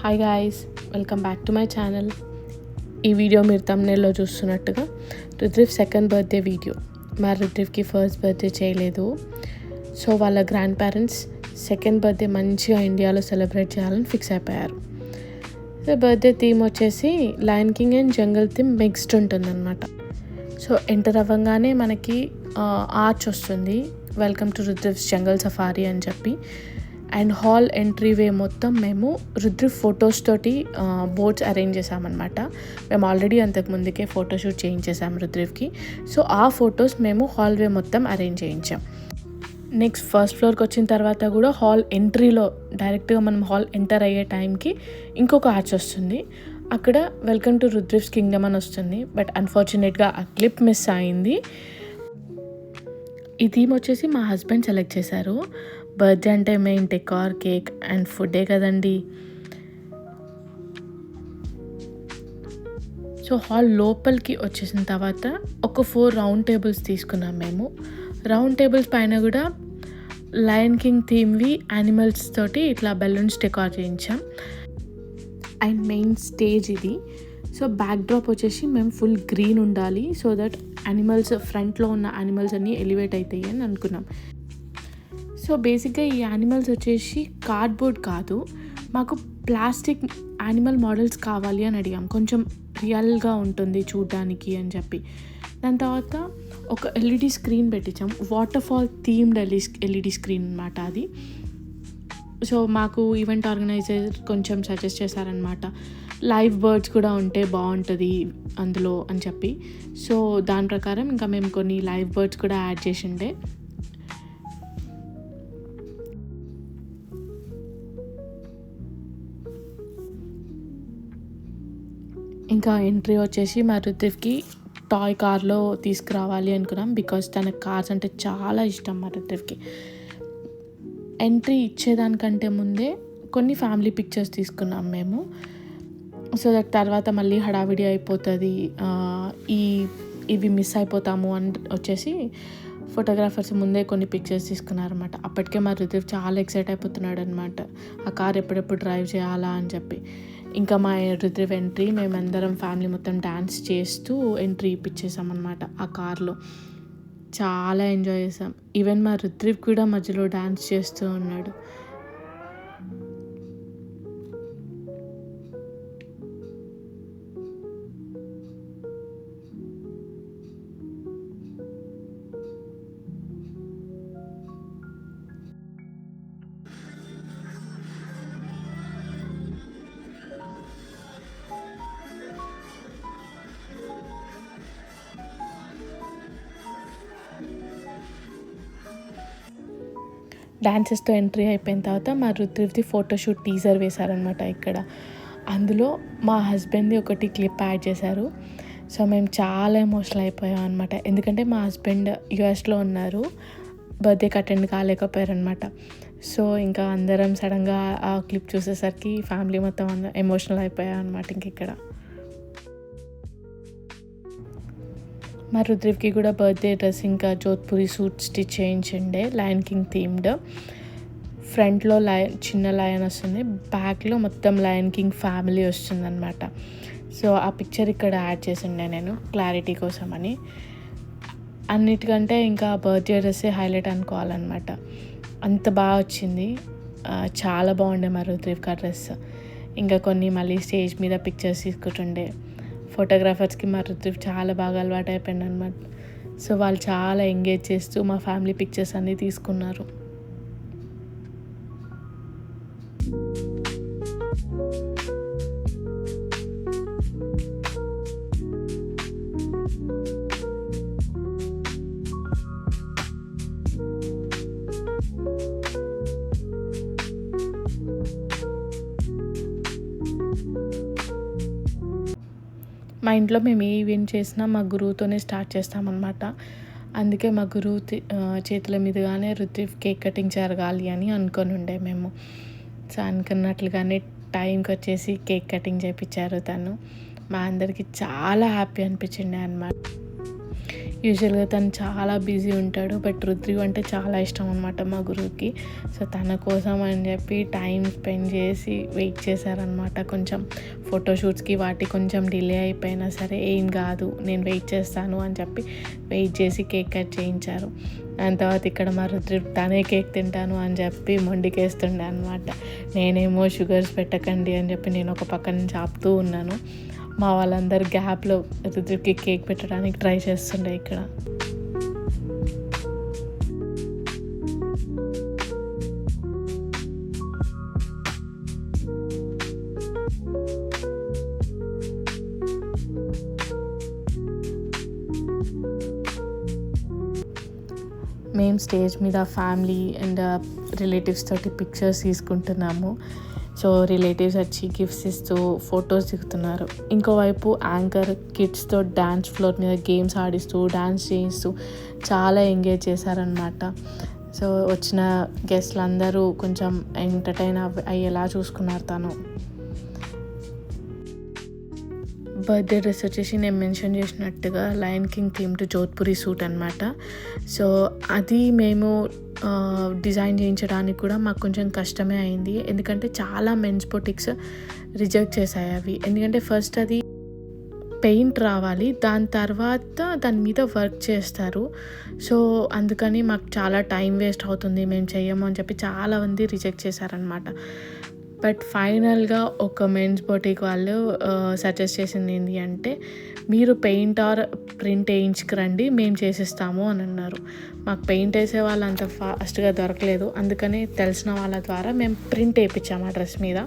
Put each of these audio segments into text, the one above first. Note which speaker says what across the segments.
Speaker 1: Hi guys, welcome back to my channel. ఈ video మీరు thumbnailలో చూస్తున్నట్టుగా రుద్రిఫ్ సెకండ్ బర్త్డే వీడియో. మా రుద్రిఫ్కి ఫస్ట్ బర్త్డే చేయలేదు, సో వాళ్ళ గ్రాండ్ పేరెంట్స్ సెకండ్ బర్త్డే మంచిగా ఇండియాలో సెలబ్రేట్ చేయాలని ఫిక్స్ అయిపోయారు. సో బర్త్డే థీమ్ వచ్చేసి lion king and jungle theme mixed ఉంటుందన్నమాట. సో ఎంటర్ అవ్వగానే మనకి ఆర్చ్ వస్తుంది, వెల్కమ్ టు రుద్రిఫ్స్ జంగల్ సఫారీ అని చెప్పి. అండ్ హాల్ ఎంట్రీ వే మొత్తం మేము రుద్రిఫ్ ఫొటోస్ తోటి బోర్డ్స్ అరేంజ్ చేసామన్నమాట. మేము ఆల్రెడీ అంతకుముందుకే ఫోటోషూట్ చేయించేసాము రుద్రిఫ్కి. సో ఆ ఫొటోస్ మేము హాల్ వే మొత్తం అరేంజ్ చేయించాం. నెక్స్ట్ ఫస్ట్ ఫ్లోర్కి వచ్చిన తర్వాత కూడా హాల్ ఎంట్రీలో డైరెక్ట్గా మనం హాల్ ఎంటర్ అయ్యే టైంకి ఇంకొక ఆర్చ్ వస్తుంది. అక్కడ వెల్కమ్ టు రుద్రిఫ్స్ కింగ్డమ్ అని వస్తుంది. బట్ అన్ఫార్చునేట్గా ఆ క్లిప్ మిస్ అయింది. ఈ థీమ్ వచ్చేసి మా హస్బెండ్ సెలెక్ట్ చేశారు. బర్త్డే అంటే మెయిన్ డెకార్, కేక్ అండ్ ఫుడ్డే కదండి. సో హాల్ లోపలికి వచ్చేసిన తర్వాత ఒక 4 రౌండ్ టేబుల్స్ తీసుకున్నాం మేము. రౌండ్ టేబుల్స్ పైన కూడా లయన్ కింగ్ థీమ్వి యానిమల్స్ తోటి ఇట్లా బెలూన్స్ డెకార్ చేయించాం. అండ్ మెయిన్ స్టేజ్ ఇది. సో బ్యాక్ డ్రాప్ వచ్చేసి మేము ఫుల్ గ్రీన్ ఉండాలి, సో దట్ యానిమల్స్ ఫ్రంట్లో ఉన్న యానిమల్స్ అన్నీ ఎలివేట్ అవుతాయి అని అనుకున్నాం. సో బేసిక్గా ఈ యానిమల్స్ వచ్చేసి కార్డ్బోర్డ్ కాదు, మాకు ప్లాస్టిక్ యానిమల్ మోడల్స్ కావాలి అని అడిగాం, కొంచెం రియల్గా ఉంటుంది చూడ్డానికి అని చెప్పి. దాని తర్వాత ఒక ఎల్ఈడి స్క్రీన్ పెట్టించాం, waterfall themed LED screen అనమాట అది. సో మాకు ఈవెంట్ ఆర్గనైజర్ కొంచెం సజెస్ట్ చేశారనమాట, లైవ్ బర్డ్స్ కూడా ఉంటే బాగుంటుంది అందులో అని చెప్పి. సో దాని ప్రకారం ఇంకా మేము కొన్ని లైవ్ బర్డ్స్ కూడా యాడ్ చేసిండే. ఇంకా ఎంట్రీ వచ్చేసి మా రుద్రిఫ్కి టాయ్ కార్లో తీసుకురావాలి అనుకున్నాం, బికాజ్ తనకు కార్స్ అంటే చాలా ఇష్టం మా రుద్రిఫ్కి. ఎంట్రీ ఇచ్చేదానికంటే ముందే కొన్ని ఫ్యామిలీ పిక్చర్స్ తీసుకున్నాం మేము. సో దట్ తర్వాత మళ్ళీ హడావిడి అయిపోతుంది, ఇవి మిస్ అయిపోతాము అని వచ్చేసి ఫోటోగ్రాఫర్స్ ముందే కొన్ని పిక్చర్స్ తీసుకున్నారనమాట. అప్పటికే మా రుద్రిఫ్ చాలా ఎక్సైట్ అయిపోతున్నాడు అనమాట, ఆ కార్ ఎప్పుడెప్పుడు డ్రైవ్ చేయాలా అని చెప్పి. ఇంకా మా రుద్రిఫ్ ఎంట్రీ మేమందరం ఫ్యామిలీ మొత్తం డ్యాన్స్ చేస్తూ ఎంట్రీ ఇప్పించేసామన్నమాట ఆ కార్లో. చాలా ఎంజాయ్ చేసాం. ఈవెన్ మా రుద్రిఫ్ కూడా మధ్యలో డ్యాన్స్ చేస్తూ ఉన్నాడు. డాన్సెస్తో ఎంట్రీ అయిపోయిన తర్వాత మా రుద్రిఫ్ది ఫోటోషూట్ టీజర్ వేశారనమాట ఇక్కడ. అందులో మా హస్బెండ్ది ఒకటి క్లిప్ యాడ్ చేశారు. సో మేము చాలా ఎమోషనల్ అయిపోయాం అనమాట, ఎందుకంటే మా హస్బెండ్ యూఎస్లో ఉన్నారు, బర్త్డేకి అటెండ్ కాలేకపోయారనమాట. సో ఇంకా అందరం సడన్గా ఆ క్లిప్ చూసేసరికి ఫ్యామిలీ మొత్తం ఎమోషనల్ అయిపోయాం అనమాట. ఇంక ఇక్కడ మా రుద్రిఫ్కి కూడా బర్త్డే డ్రెస్ ఇంకా జోధ్పూరి సూట్ స్టిచ్ చేయించండే, లయన్ కింగ్ థీమ్డ్. ఫ్రంట్లో చిన్న లయన్ వస్తుంది, బ్యాక్లో మొత్తం లయన్ కింగ్ ఫ్యామిలీ వస్తుందన్నమాట. సో ఆ పిక్చర్ ఇక్కడ యాడ్ చేసిండే నేను క్లారిటీ కోసం అని. అన్నిటికంటే ఇంకా బర్త్డే డ్రెస్సే హైలైట్ అనుకోవాలన్నమాట, అంత బాగా వచ్చింది, చాలా బాగుండే మా రుద్రిఫ్కి ఆ డ్రెస్. ఇంకా కొన్ని మళ్ళీ స్టేజ్ మీద పిక్చర్స్ తీసుకుంటుండే. ఫోటోగ్రాఫర్స్కి మా రుద్రిఫ్ చాలా బాగా అలవాటు అయిపోయింది అనమాట. సో వాళ్ళు చాలా ఎంగేజ్ చేస్తూ మా ఫ్యామిలీ పిక్చర్స్ అన్నీ తీసుకున్నారు. మా ఇంట్లో మేము ఏ ఈవెంట్ చేసినా మా గురువుతోనే స్టార్ట్ చేస్తామన్నమాట. అందుకే మా గురువు చేతుల మీదుగానే రుద్రిఫ్ కేక్ కటింగ్ జరగాలి అని అనుకొని ఉండే మేము. సో అనుకున్నట్లుగానే టైంకి వచ్చేసి కేక్ కటింగ్ చేయించారు తను. మా అందరికీ చాలా హ్యాపీ అనిపించింది అన్నమాట. యూజువల్గా తను చాలా బిజీ ఉంటాడు, బట్ రుద్రివ్ అంటే చాలా ఇష్టం అనమాట మా గురువుకి. సో తన కోసం అని చెప్పి టైం స్పెండ్ చేసి వెయిట్ చేశారనమాట. కొంచెం ఫోటోషూట్స్కి వాటి కొంచెం డిలే అయిపోయినా సరే ఏం కాదు, నేను వెయిట్ చేస్తాను అని చెప్పి వెయిట్ చేసి కేక్ కట్ చేయించారు. దాని తర్వాత ఇక్కడ మా రుద్రివ్ తనే కేక్ తింటాను అని చెప్పి మొండికేస్తుండే అనమాట. నేనేమో షుగర్స్ పెట్టకండి అని చెప్పి నేను ఒక పక్క నుంచి ఆపుతూ ఉన్నాను. మా వాళ్ళందరూ గ్యాప్లో రుద్రివ్కి కేక్ పెట్టడానికి ట్రై చేస్తుండే ఇక్కడ. మేము స్టేజ్ మీద ఫ్యామిలీ అండ్ రిలేటివ్స్ తోటి పిక్చర్స్ తీసుకుంటున్నాము. సో రిలేటివ్స్ వచ్చి గిఫ్ట్స్ ఇస్తూ ఫొటోస్ దిగుతున్నారు. ఇంకోవైపు యాంకర్ కిడ్స్తో డ్యాన్స్ ఫ్లోర్ మీద గేమ్స్ ఆడిస్తూ డ్యాన్స్ చేయిస్తూ చాలా ఎంగేజ్ చేశారనమాట. సో వచ్చిన గెస్ట్లు అందరూ కొంచెం ఎంటర్టైన్ అయ్యేలా చూసుకున్నారు తను. బర్త్డే డ్రెస్ వచ్చేసి నేను మెన్షన్ చేసినట్టుగా Lion King theme to Jodhpuri suit అనమాట. సో అది మేము డిజైన్ చేయించడానికి కూడా మాకు కొంచెం కష్టమే అయింది, ఎందుకంటే చాలా మెన్స్ బొటిక్స్ రిజెక్ట్ చేశాయి అవి. ఎందుకంటే ఫస్ట్ అది పెయింట్ రావాలి, దాని తర్వాత దాని మీద వర్క్ చేస్తారు. సో అందుకని మాకు చాలా టైం వేస్ట్ అవుతుంది, మేము చెయ్యము అని చెప్పి చాలామంది రిజెక్ట్ చేశారనమాట. బట్ ఫైనల్గా ఒక మెన్స్ బొటిక్ వాళ్ళు సజెస్ట్ చేసింది ఏంటి అంటే, మీరు పెయింట్ ఆర్ ప్రింట్ వేయించుకురండి, మేము చేసిస్తాము అని అన్నారు. మాకు పెయింట్ వేసే వాళ్ళు అంత ఫాస్ట్గా దొరకలేదు, అందుకని తెలిసిన వాళ్ళ ద్వారా మేము ప్రింట్ వేయించాము ఆ డ్రెస్ మీద.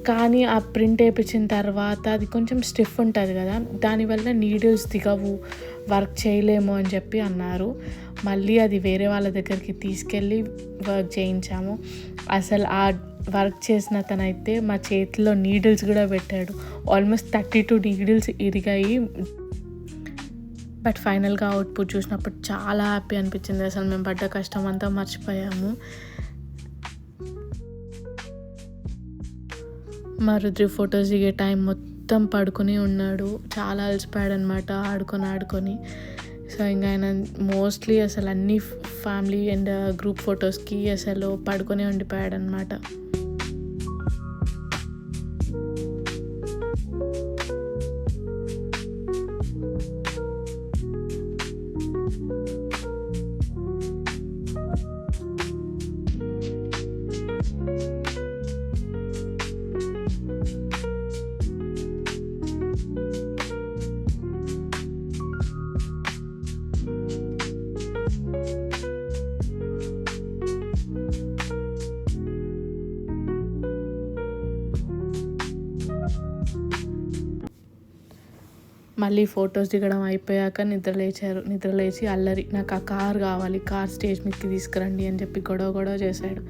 Speaker 1: కానీ ఆ ప్రింట్ వేయించిన తర్వాత అది కొంచెం స్టిఫ్ ఉంటుంది కదా, దానివల్ల నీడిల్స్ దిగవు, వర్క్ చేయలేము అని చెప్పి అన్నారు. మళ్ళీ అది వేరే వాళ్ళ దగ్గరికి తీసుకెళ్ళి వర్క్ చేయించాము. అసలు ఆ వర్క్ చేసిన తనైతే మా చేతిలో నీడిల్స్ కూడా పెట్టాడు. ఆల్మోస్ట్ 32 నీడిల్స్ ఇరిగాయి. బట్ ఫైనల్గా అవుట్పుట్ చూసినప్పుడు చాలా హ్యాపీ అనిపించింది. అసలు మేము పడ్డ కష్టం అంతా మర్చిపోయాము. మా రుద్రి ఫొటోస్ దిగే టైం మొత్తం పడుకుని ఉన్నాడు, చాలా అలసిపోయాడు అనమాట ఆడుకొని. సో ఇంకా ఆయన మోస్ట్లీ అసలు అన్ని ఫ్యామిలీ అండ్ గ్రూప్ ఫొటోస్కి అసలు పడుకొని ఉండిపోయాడు అనమాట. మళ్ళీ ఫొటోస్ దిగడం అయిపోయాక నిద్రలేచి అల్లరి, నాకు ఆ కార్ కావాలి, కార్ స్టేజ్ మీదకి తీసుకురండి అని చెప్పి గొడవ చేశాడు.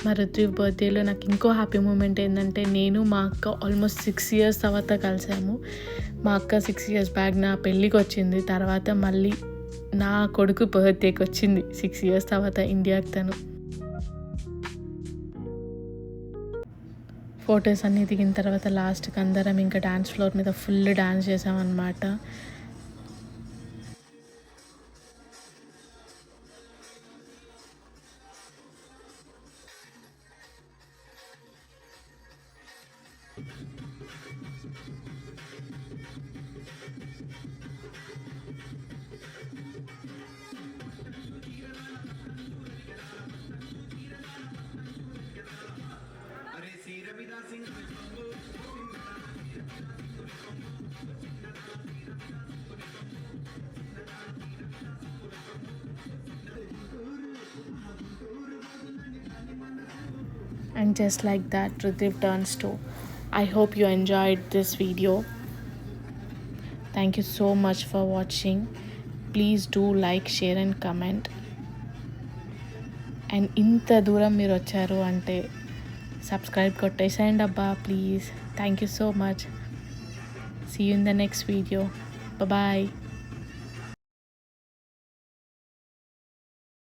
Speaker 1: మా రుద్రివ్ బర్త్డేలో నాకు ఇంకో హ్యాపీ మూమెంట్ ఏంటంటే, నేను మా అక్క ఆల్మోస్ట్ 6 years తర్వాత కలిసాము. మా అక్క 6 years బ్యాక్ నా పెళ్ళికి వచ్చింది. తర్వాత మళ్ళీ నా కొడుకు బర్త్డేకి వచ్చింది 6 years తర్వాత ఇండియాకి తను. ఫొటోస్ అన్నీ దిగిన తర్వాత లాస్ట్కి అందరం ఇంకా డ్యాన్స్ ఫ్లోర్ మీద ఫుల్ డ్యాన్స్ చేసామన్నమాట. And just like that, Ruthif turns 2. I hope you enjoyed this video. Thank you so much for watching. Please do like, share and comment. And ఇంత దూరం మీరు వచ్చారు అంటే సబ్స్క్రైబ్ కొట్టేసేయండి అబ్బా please. Thank you so much. See you in the next video. Bye bye.